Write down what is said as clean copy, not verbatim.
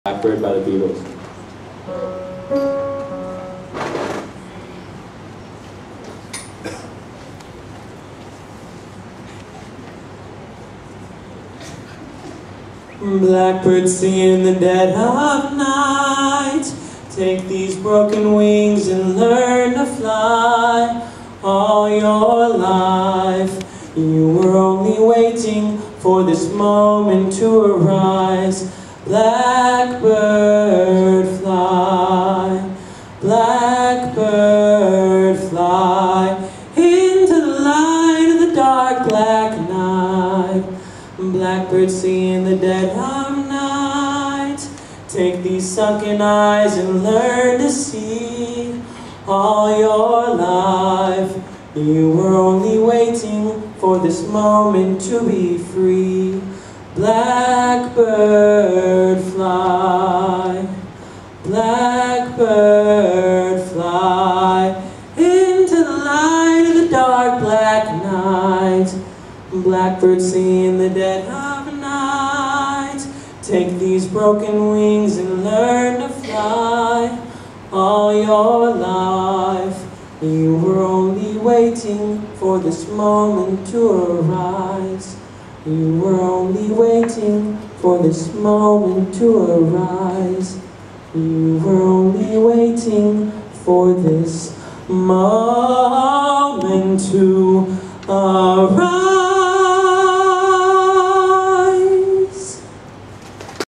Blackbird by the Beatles. Blackbird singing in the dead of night, take these broken wings and learn to fly. All your life you were only waiting for this moment to arise. Blackbird fly, blackbird fly, into the light of the dark black night. Blackbird singing in the dead of night, take these sunken eyes and learn to see. All your life you were only waiting for this moment to be free. Blackbird fly, blackbird fly, into the light of the dark black night. Blackbird singing in the dead of night, take these broken wings and learn to fly. All your life you were only waiting for this moment to arise. You were only waiting for this moment to arise. You were only waiting for this moment to arise.